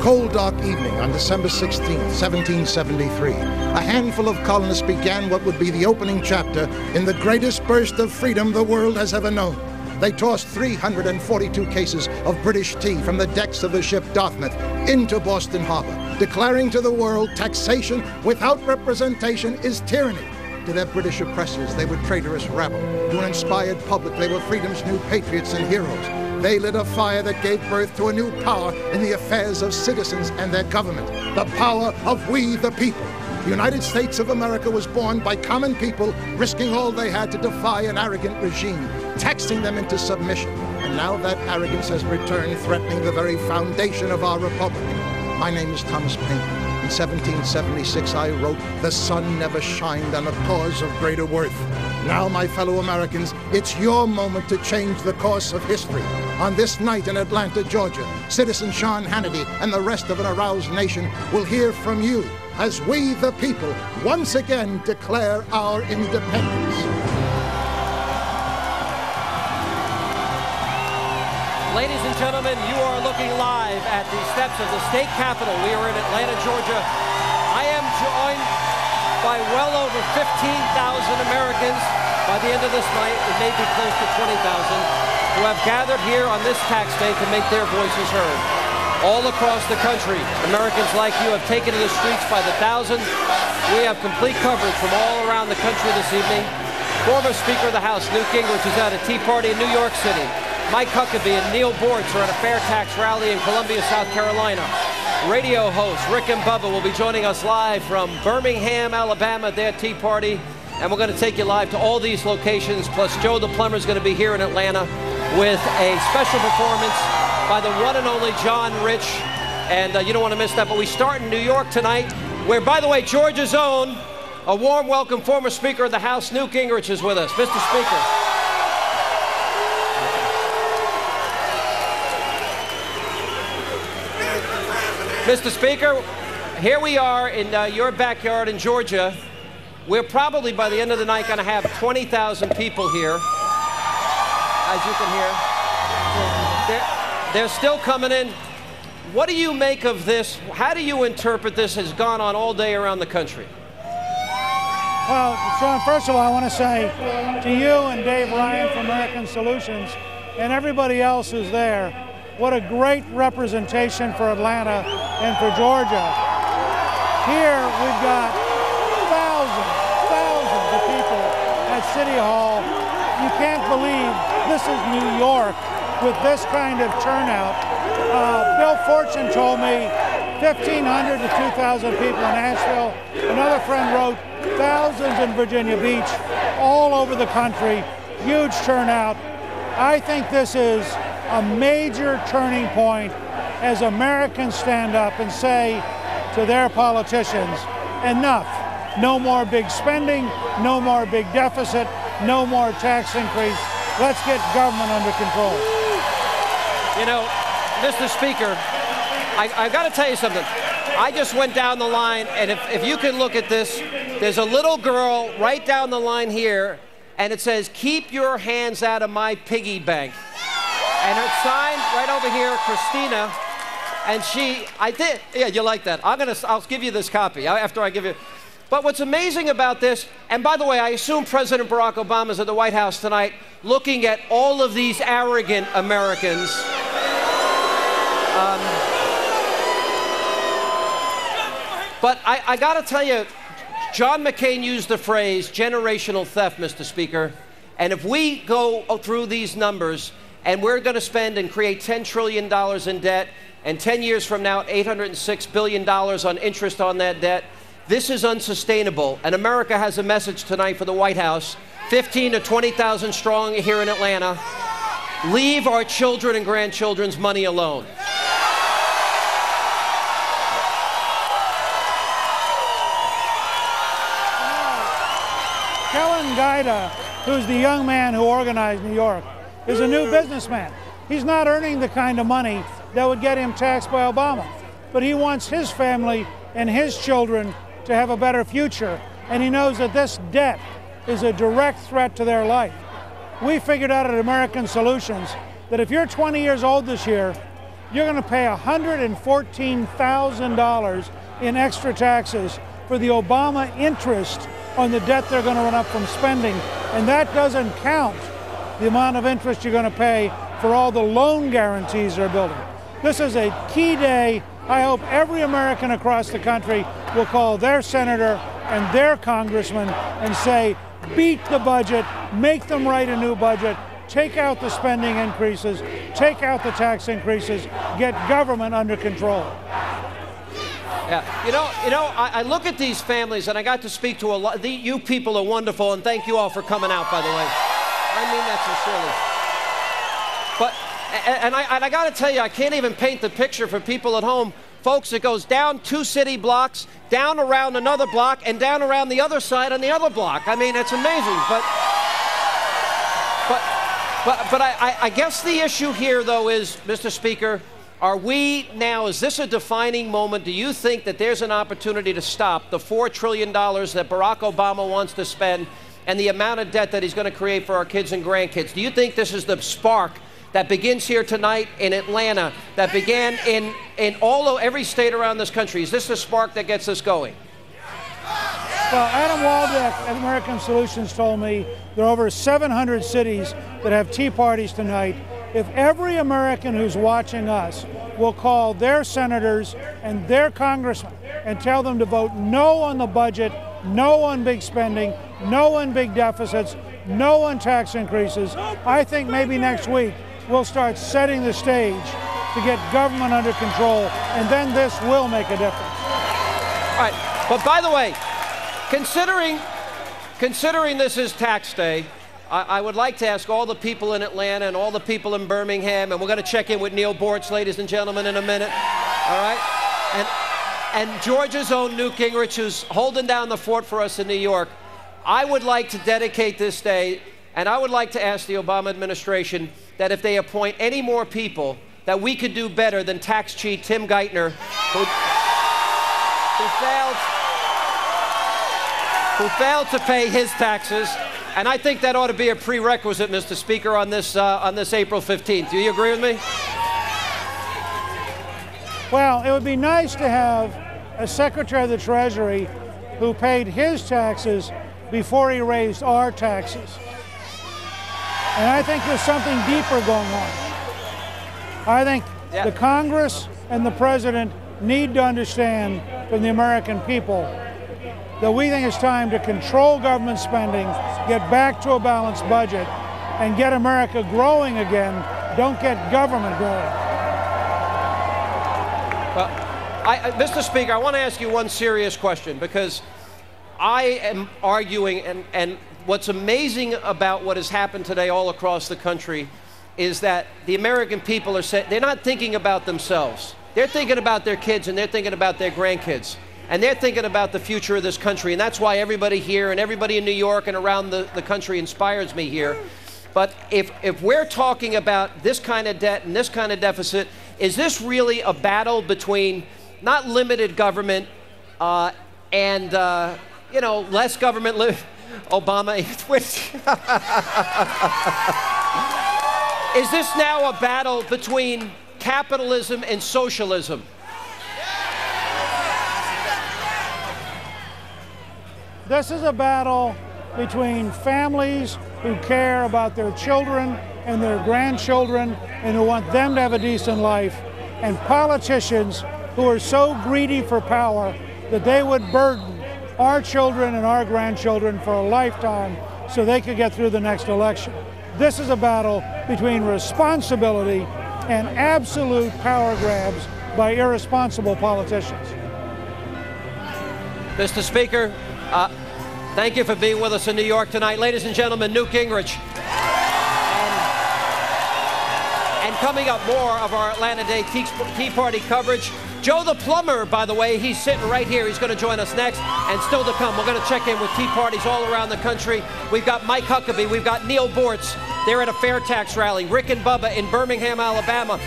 cold, dark evening on December 16, 1773, a handful of colonists began what would be the opening chapter in the greatest burst of freedom the world has ever known. They tossed 342 cases of British tea from the decks of the ship Dartmouth into Boston Harbor, declaring to the world taxation without representation is tyranny. To their British oppressors, they were traitorous rabble. To an inspired public, they were freedom's new patriots and heroes. They lit a fire that gave birth to a new power in the affairs of citizens and their government, the power of we the people. The United States of America was born by common people risking all they had to defy an arrogant regime, taxing them into submission. And now that arrogance has returned, threatening the very foundation of our republic. My name is Thomas Paine. In 1776, I wrote, "The sun never shined on a cause of greater worth." Now, my fellow Americans, it's your moment to change the course of history. On this night in Atlanta, Georgia, citizen Sean Hannity and the rest of an aroused nation will hear from you as we, the people, once again declare our independence. Ladies and gentlemen, you are looking live at the steps of the state capitol. We are in Atlanta, Georgia. I am joined by well over 15,000 Americans. By the end of this night, it may be close to 20,000, who have gathered here on this tax day to make their voices heard. All across the country, Americans like you have taken to the streets by the thousands. We have complete coverage from all around the country this evening. Former Speaker of the House, Newt Gingrich, is at a Tea Party in New York City. Mike Huckabee and Neil Bortz are at a fair tax rally in Columbia, South Carolina. Radio hosts Rick and Bubba will be joining us live from Birmingham, Alabama at their Tea Party. And we're going to take you live to all these locations. Plus, Joe the Plumber is going to be here in Atlanta with a special performance by the one and only John Rich. And you don't want to miss that. But we start in New York tonight, where, by the way, Georgia's own, a warm welcome, former Speaker of the House, Newt Gingrich, is with us. Mr. Speaker. Mr. Speaker, here we are in your backyard in Georgia. We're probably, by the end of the night, going to have 20,000 people here, as you can hear. They're still coming in. What do you make of this? How do you interpret this? Has gone on all day around the country. Well, Sean, first of all, I want to say to you and Dave Ryan from American Solutions and everybody else who's there, what a great representation for Atlanta and for Georgia. Here we've got thousands of people at City Hall. You can't believe this is New York with this kind of turnout. Bill Fortune told me 1,500 to 2,000 people in Nashville. Another friend wrote thousands in Virginia Beach, all over the country, huge turnout. I think this is a major turning point as Americans stand up and say to their politicians, enough. No more big spending, no more big deficit, no more tax increase. Let's get government under control. You know, Mr. Speaker, I've got to tell you something. I just went down the line, and if you can look at this, there's a little girl right down the line here, and it says, "Keep your hands out of my piggy bank." And it's signed right over here, Christina. And yeah, you like that. I'll give you this copy after I give you. But what's amazing about this, and by the way, I assume President Barack Obama is at the White House tonight looking at all of these arrogant Americans. But I got to tell you, John McCain used the phrase generational theft, Mr. Speaker. And if we go through these numbers, and we're going to spend and create $10 trillion in debt, and 10 years from now, $806 billion on interest on that debt. This is unsustainable. And America has a message tonight for the White House, 15 to 20,000 strong here in Atlanta. Leave our children and grandchildren's money alone. Kellen Gaida, who's the young man who organized New York, is a new businessman. He's not earning the kind of money that would get him taxed by Obama, but he wants his family and his children to have a better future, and he knows that this debt is a direct threat to their life. We figured out at American Solutions that if you're 20 years old this year you're going to pay $114,000 in extra taxes for the Obama interest on the debt they're going to run up from spending. And that doesn't count the amount of interest you're going to pay for all the loan guarantees they're building. This is a key day. I hope every American across the country will call their senator and their congressman and say, beat the budget, make them write a new budget, take out the spending increases, take out the tax increases, get government under control. Yeah, I look at these families, and I got to speak to a lot. You people are wonderful, and thank you all for coming out, by the way. I mean that sincerely. But, and I got to tell you, I can't even paint the picture for people at home. Folks, it goes down 2 city blocks, down around another block, and down around the other side on the other block. I mean, it's amazing. But I guess the issue here, though, is, Mr. Speaker, is this a defining moment? Do you think that there's an opportunity to stop the $4 trillion that Barack Obama wants to spend and the amount of debt that he's going to create for our kids and grandkids? Do you think this is the spark that begins here tonight in Atlanta, that began in every state around this country? Is this the spark that gets us going? Well, Adam Waldeck at American Solutions told me there are over 700 cities that have tea parties tonight. If every American who's watching us will call their senators and their congressmen and tell them to vote no on the budget, no on big spending, no on big deficits, no on tax increases, I think maybe next week we'll start setting the stage to get government under control, and then this will make a difference. All right, but by the way, considering this is tax day, I would like to ask all the people in Atlanta and all the people in Birmingham, and we're going to check in with Neil Bortz, ladies and gentlemen, in a minute, all right? And Georgia's own Newt Gingrich, who's holding down the fort for us in New York. I would like to dedicate this day, and I would like to ask the Obama administration that if they appoint any more people, that we could do better than tax cheat Tim Geithner, who failed to pay his taxes. And I think that ought to be a prerequisite, Mr. Speaker, on this April 15th. Do you agree with me? Well, it would be nice to have a Secretary of the Treasury who paid his taxes before he raised our taxes. And I think there's something deeper going on. I think the Congress and the President need to understand from the American people that we think it's time to control government spending, get back to a balanced budget, and get America growing again. Don't get government growing. Well, Mr. Speaker, I want to ask you one serious question, because I am arguing, and what's amazing about what has happened today all across the country is that the American people are saying they're not thinking about themselves. They're thinking about their kids, and they're thinking about their grandkids. And they're thinking about the future of this country. And that's why everybody here and everybody in New York and around the country inspires me here. But if we're talking about this kind of debt and this kind of deficit, is this really a battle between not limited government and, less government? Obama. Is this now a battle between capitalism and socialism? This is a battle between families who care about their children and their grandchildren and who want them to have a decent life, and politicians who are so greedy for power that they would burden our children and our grandchildren for a lifetime so they could get through the next election. This is a battle between responsibility and absolute power grabs by irresponsible politicians. Mr. Speaker, thank you for being with us in New York tonight. Ladies and gentlemen, Newt Gingrich. And coming up, more of our Atlanta Day Tea Party coverage. Joe the Plumber, by the way, he's sitting right here. He's going to join us next. And still to come, we're going to check in with tea parties all around the country. We've got Mike Huckabee. We've got Neil Bortz. They're at a fair tax rally. Rick and Bubba in Birmingham, Alabama.